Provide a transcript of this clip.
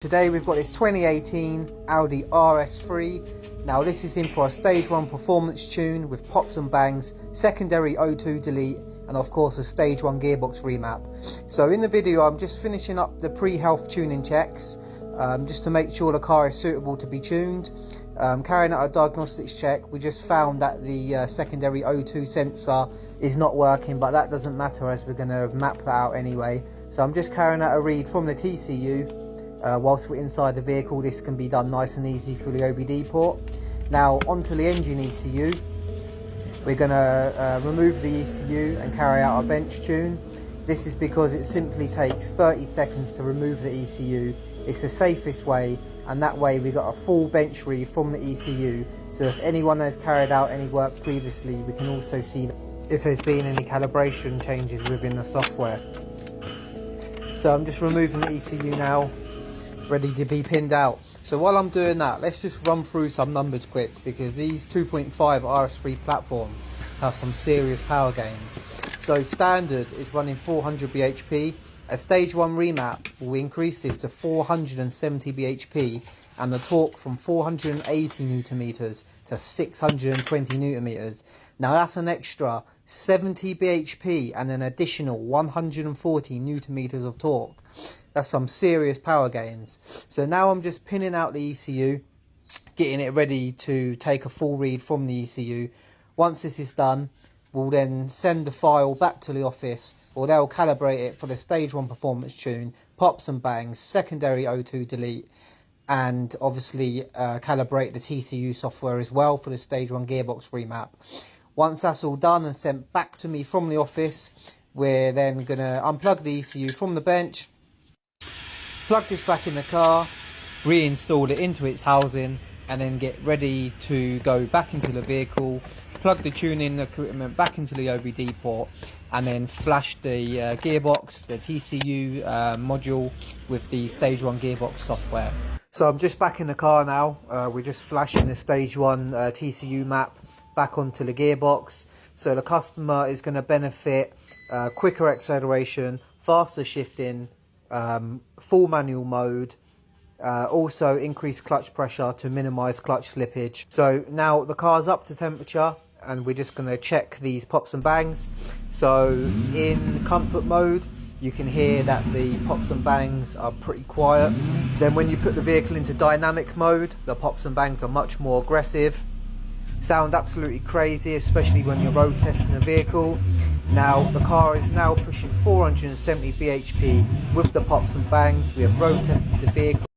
Today we've got this 2018 Audi Rs3. Now this is in for a stage 1 performance tune with pops and bangs, secondary O2 delete, and of course a stage 1 gearbox remap. So in the video I'm just finishing up the pre-health tuning checks, just to make sure the car is suitable to be tuned. Carrying out a diagnostics check, we just found that the secondary O2 sensor is not working, but that doesn't matter as we're going to map that out anyway. So I'm just carrying out a read from the TCU. Whilst we're inside the vehicle, this can be done nice and easy through the OBD port. Now onto the engine ECU. We're going to remove the ECU and carry out a bench tune. This is because it simply takes 30 seconds to remove the ECU. It's the safest way, and that way we got a full bench read from the ECU, so if anyone has carried out any work previously, we can also see if there's been any calibration changes within the software. So I'm just removing the ECU now, ready to be pinned out. So while I'm doing that, let's just run through some numbers quick, because these 2.5 Rs3 platforms have some serious power gains. So standard is running 400 bhp. A stage 1 remap will increase this to 470 bhp, and the torque from 480 newton meters to 620 newton meters. Now that's an extra 70 bhp and an additional 140 newton meters of torque. That's some serious power gains. So now I'm just pinning out the ECU, getting it ready to take a full read from the ECU. Once this is done, we'll then send the file back to the office, or they'll calibrate it for the stage 1 performance tune, pops and bangs, secondary O2 delete, and obviously calibrate the TCU software as well for the stage 1 gearbox remap. Once that's all done and sent back to me from the office, we're then going to unplug the ECU from the bench, plug this back in the car, reinstall it into its housing, and then get ready to go back into the vehicle, plug the tuning equipment back into the OBD port, and then flash the gearbox, the TCU module with the stage 1 gearbox software. So I'm just back in the car now. We're just flashing the stage 1 TCU map back onto the gearbox. So the customer is going to benefit quicker acceleration, faster shifting, full manual mode, also increased clutch pressure to minimize clutch slippage. So now the car's up to temperature, and we're just going to check these pops and bangs. So in comfort mode, you can hear that the pops and bangs are pretty quiet. Then when you put the vehicle into dynamic mode, the pops and bangs are much more aggressive. Sound absolutely crazy, especially when you're road testing the vehicle. Now the car is now pushing 470 bhp with the pops and bangs. We have road tested the vehicle.